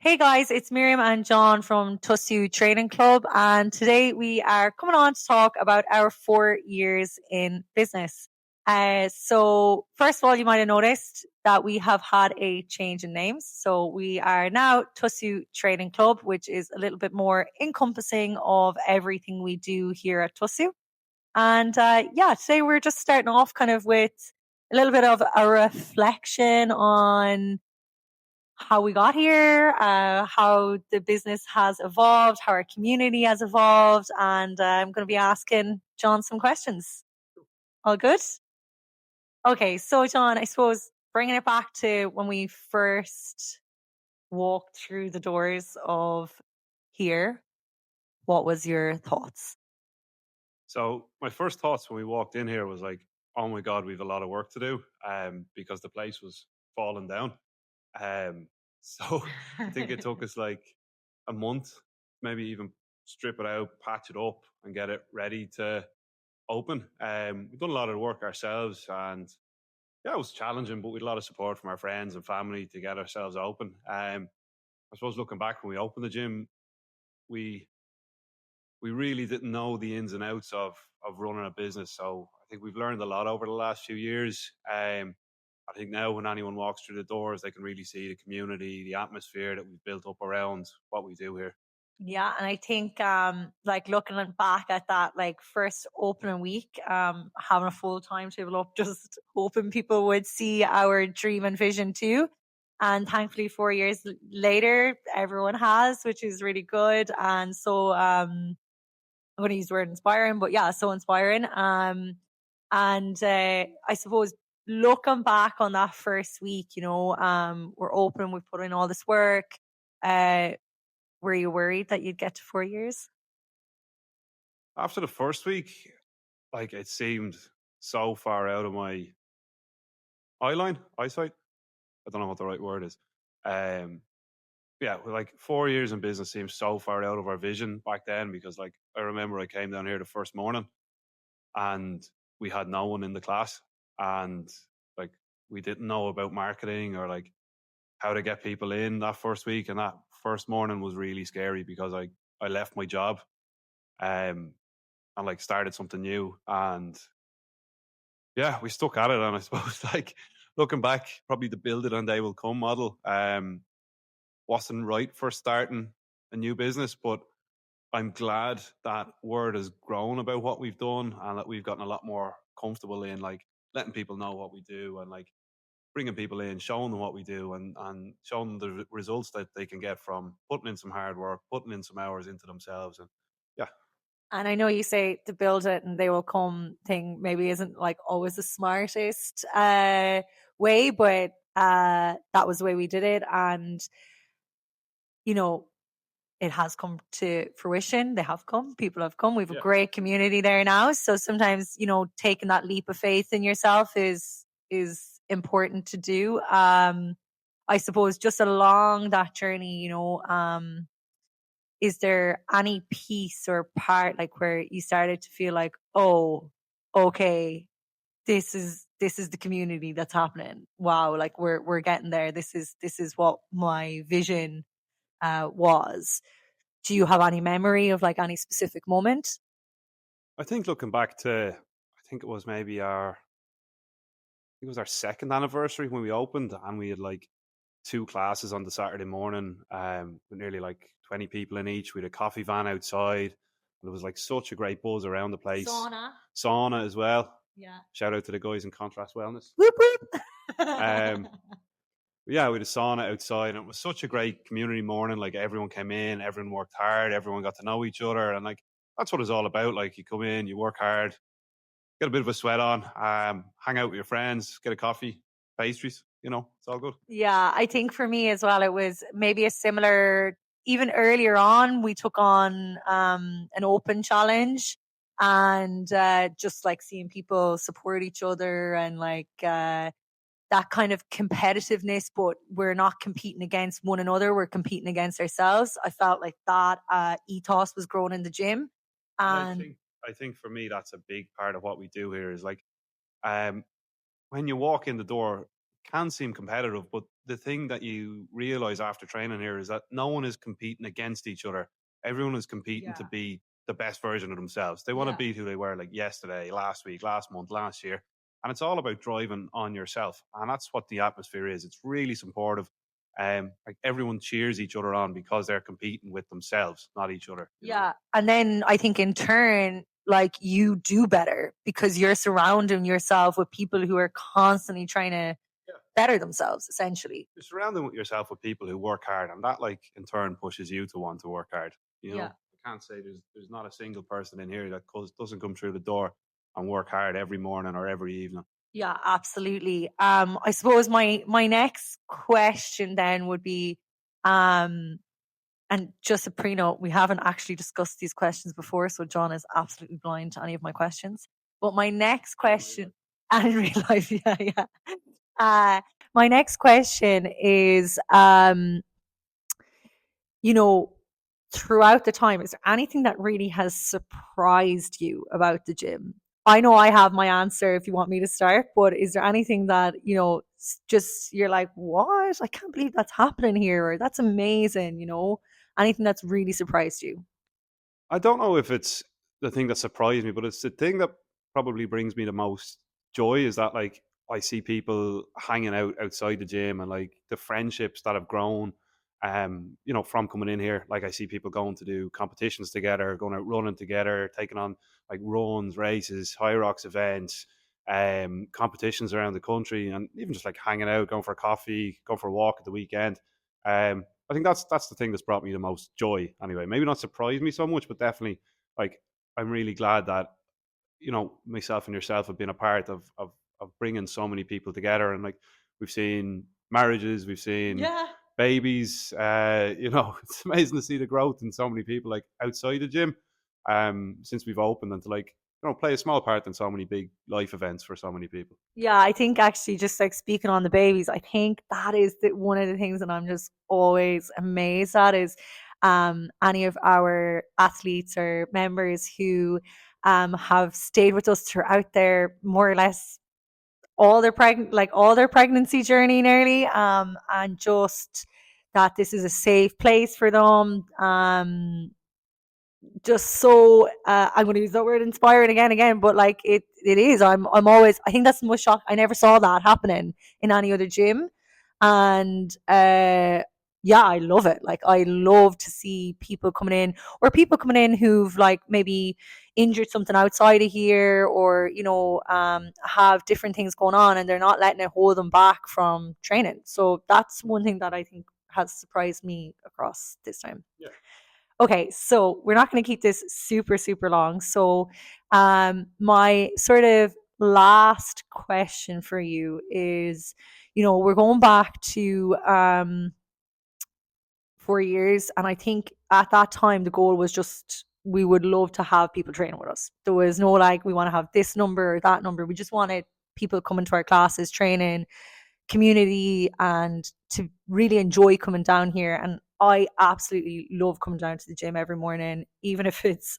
Hey guys, it's Miriam and John from TOSÚ Training Club, and today we are coming on to talk about our 4 years in business. So first of all, you might have noticed that we have had a change in names. So we are now TOSÚ Training Club, which is a little bit more encompassing of everything we do here at TOSÚ. And today we're just starting off kind of with a little bit of a reflection on how we got here, how the business has evolved, how our community has evolved, and I'm going to be asking John some questions. All good? Okay, so John, I suppose bringing it back to when we first walked through the doors of here, what was your thoughts? So my first thoughts when we walked in here was like, oh my God, we've a lot of work to do because the place was falling down. Um, so I think it took us like a month, maybe even strip it out, patch it up, and get it ready to open. We've done a lot of work ourselves, and yeah, it was challenging, but we had a lot of support from our friends and family to get ourselves open. I suppose looking back when we opened the gym, we really didn't know the ins and outs of running a business. So I think we've learned a lot over the last few years. I think now when anyone walks through the doors, they can really see the community, the atmosphere that we've built up around what we do here. Yeah, and I think like looking back at that like first opening week, having a full timetable up, just hoping people would see our dream and vision too. And thankfully 4 years later, everyone has, which is really good. And so I'm gonna use the word inspiring, but yeah, so inspiring. And I suppose looking back on that first week, we're open, we've put in all this work. Uh were you worried that you'd get to 4 years? After the first week, like it seemed so far out of my eyesight. I don't know what the right word is. Um, yeah, like 4 years in business seems so far out of our vision back then because like I remember I came down here the first morning and we had no one in the class and like we didn't know about marketing or like how to get people in that first week, and that first morning was really scary because I left my job um and like started something new, and yeah, we stuck at it. And I suppose like looking back, probably the build it and they will come model wasn't right for starting a new business, but I'm glad that word has grown about what we've done and that we've gotten a lot more comfortable in like letting people know what we do and like bringing people in, showing them what we do, and showing them the results that they can get from putting in some hard work, putting in some hours into themselves. And yeah, And I know you say to build it and they will come thing maybe isn't like always the smartest way, but that was the way we did it. And, you know, it has come to fruition. They have come, people have come. We have a yeah, great community there now. So sometimes, taking that leap of faith in yourself is important to do. I suppose just along that journey, is there any piece or part like where you started to feel like, oh, okay, this is the community that's happening. Wow, like we're getting there. This is what my vision was. Do you have any memory of like any specific moment? I think looking back to, I think it was maybe I think it was our second anniversary when we opened, and we had like two classes on the Saturday morning, with nearly like 20 people in each. We had a coffee van outside. And it was like such a great buzz around the place. Sauna. Sauna as well. Yeah. Shout out to the guys in Contrast Wellness. Whoop whoop. Um, yeah, we had a sauna outside, and it was such a great community morning. Like everyone came in, everyone worked hard, everyone got to know each other, and like that's what it's all about. Like you come in, you work hard, get a bit of a sweat on, hang out with your friends, get a coffee, pastries. It's all good. Yeah, I think for me as well, it was maybe a similar, even earlier on, we took on an open challenge and just like seeing people support each other and like that kind of competitiveness, but we're not competing against one another, we're competing against ourselves. I felt like that ethos was grown in the gym. And And I think for me that's a big part of what we do here is like um when you walk in the door, it can seem competitive, but the thing that you realize after training here is that no one is competing against each other. Everyone is competing to be the best version of themselves. They want to beat who they were like yesterday, last week, last month, last year. And it's all about driving on yourself. And that's what the atmosphere is. It's really supportive. Like everyone cheers each other on because they're competing with themselves, not each other. You know? Yeah. And then I think in turn, like you do better because you're surrounding yourself with people who are constantly trying to better themselves, essentially. You're surrounding yourself with people who work hard, and that, like, in turn pushes you to want to work hard. You know, I can't say there's not a single person in here that doesn't come through the door and work hard every morning or every evening. Yeah, absolutely. I suppose my next question then would be, and just a pre-note, we haven't actually discussed these questions before, so John is absolutely blind to any of my questions. But my next question, and in real life, yeah. My next question is, you know, throughout the time, is there anything that really has surprised you about the gym? I know I have my answer if you want me to start, but is there anything that, just you're like, what? I can't believe that's happening here, or that's amazing, anything that's really surprised you? I don't know if it's the thing that surprised me, but it's the thing that probably brings me the most joy is that, like, I see people hanging out outside the gym and like the friendships that have grown, from coming in here. Like, I see people going to do competitions together, going out running together, taking on like runs, races, Hyrox events, competitions around the country, and even just like hanging out, going for a coffee, going for a walk at the weekend. I think that's the thing that's brought me the most joy. Anyway, maybe not surprised me so much, but definitely, like, I'm really glad that myself and yourself have been a part of bringing so many people together, and like we've seen marriages, we've seen babies. It's amazing to see the growth in so many people like outside the gym, since we've opened, and to like play a small part in so many big life events for so many people. Yeah, I think actually just like speaking on the babies, I think that is one of the things that I'm just always amazed at is any of our athletes or members who have stayed with us throughout their more or less all their pregnancy journey nearly, and just that this is a safe place for them. Just so I'm going to use that word inspiring again, but like it is. I'm always. I think that's the most shock. I never saw that happening in any other gym, and yeah, I love it. Like I love to see people coming in, or people coming in who've like maybe injured something outside of here, or have different things going on, and they're not letting it hold them back from training. So that's one thing that I think has surprised me across this time. Yeah. Okay, so we're not going to keep this super, super long. So, my sort of last question for you is, we're going back to 4 years, and I think at that time the goal was just we would love to have people training with us. There was no like we want to have this number or that number. We just wanted people coming to our classes, training, community, and to really enjoy coming down here. And I absolutely love coming down to the gym every morning, even if it's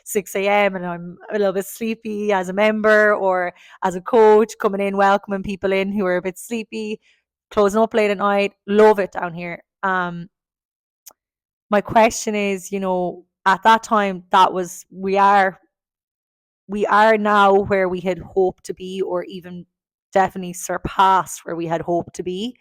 6 a.m. and I'm a little bit sleepy as a member or as a coach, coming in, welcoming people in who are a bit sleepy, closing up late at night. Love it down here. My question is, at that time, that was we are now where we had hoped to be, or even definitely surpassed where we had hoped to be.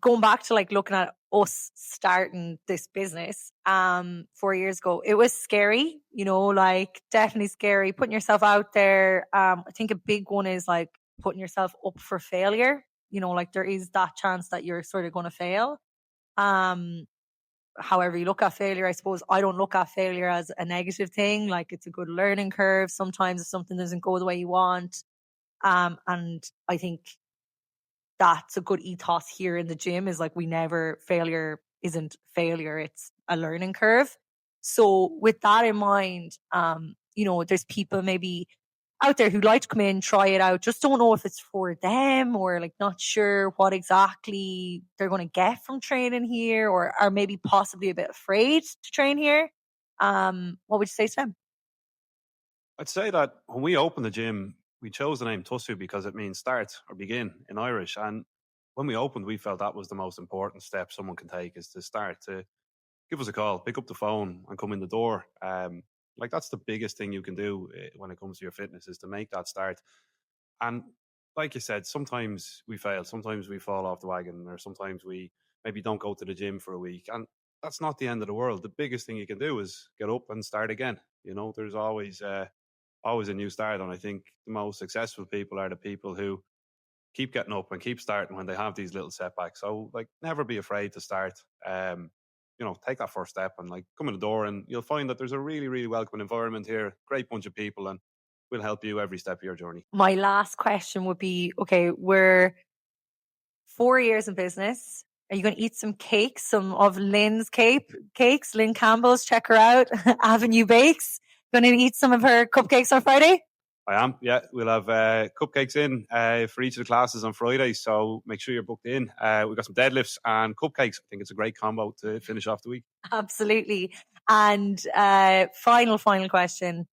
Going back to like looking at us starting this business 4 years ago, it was scary, like definitely scary putting yourself out there. I think a big one is like putting yourself up for failure, like there is that chance that you're sort of going to fail. However you look at failure, I suppose I don't look at failure as a negative thing. Like it's a good learning curve. Sometimes if something doesn't go the way you want, and I think that's a good ethos here in the gym is like failure isn't failure, it's a learning curve. So with that in mind, there's people maybe out there who like to come in, try it out, just don't know if it's for them, or like not sure what exactly they're going to get from training here, or are maybe possibly a bit afraid to train here. What would you say to them? I'd say that when we opened the gym, we chose the name TOSÚ because it means start or begin in Irish. And when we opened, we felt that was the most important step someone can take, is to start to give us a call, pick up the phone and come in the door. Like that's the biggest thing you can do when it comes to your fitness, is to make that start. And like you said, sometimes we fail, sometimes we fall off the wagon, or sometimes we maybe don't go to the gym for a week. And that's not the end of the world. The biggest thing you can do is get up and start again. You know, there's always a new start. And I think the most successful people are the people who keep getting up and keep starting when they have these little setbacks. So like, never be afraid to start. You know, take that first step and like come in the door, and you'll find that there's a really, really welcoming environment here, great bunch of people, and we'll help you every step of your journey. My last question would be, okay, we're 4 years in business. Are you going to eat some cakes, some of Lynn's cakes? Lynn Campbell's, check her out. Avenue Bakes. Going to eat some of her cupcakes on Friday? I am, yeah. We'll have cupcakes in for each of the classes on Friday, so make sure you're booked in. We've got some deadlifts and cupcakes. I think it's a great combo to finish off the week. Absolutely. And final question.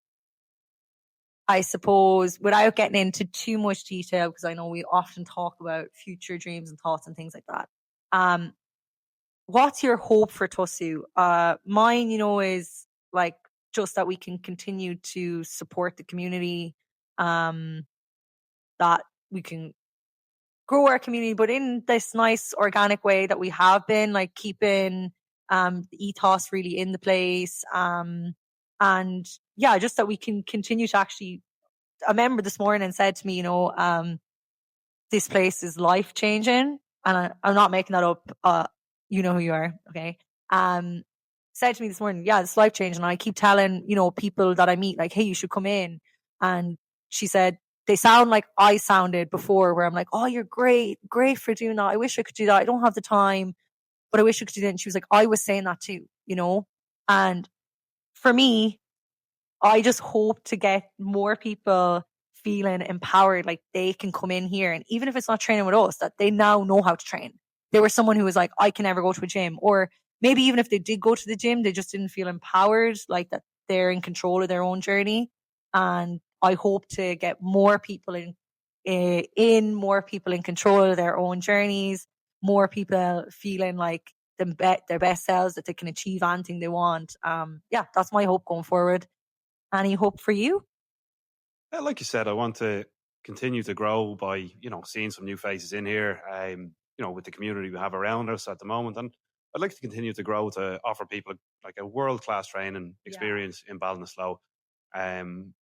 I suppose, without getting into too much detail, because I know we often talk about future dreams and thoughts and things like that. What's your hope for TOSÚ? Mine, is like just that we can continue to support the community, that we can grow our community, but in this nice organic way that we have been, like keeping the ethos really in the place. And yeah, just that we can continue to actually, a member this morning said to me, this place is life changing. And I'm not making that up. You know who you are. Okay. Said to me this morning, yeah, it's life changing. And I keep telling, people that I meet, like, hey, you should come in. And she said, they sound like I sounded before, where I'm like, oh, you're great for doing that. I wish I could do that. I don't have the time, but I wish I could do that. And she was like, I was saying that too, and for me, I just hope to get more people feeling empowered, like they can come in here, and even if it's not training with us, that they now know how to train. There was someone who was like, I can never go to a gym, or maybe even if they did go to the gym, they just didn't feel empowered, like that they're in control of their own journey. And I hope to get more people more people in control of their own journeys, more people feeling like their best selves, that they can achieve anything they want. Yeah, that's my hope going forward. Any hope for you? Like you said, I want to continue to grow by, seeing some new faces in here, with the community we have around us at the moment. And I'd like to continue to grow to offer people like a world-class training experience in Ballinasloe,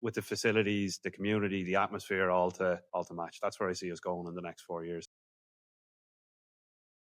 with the facilities, the community, the atmosphere, all to match. That's where I see us going in the next 4 years.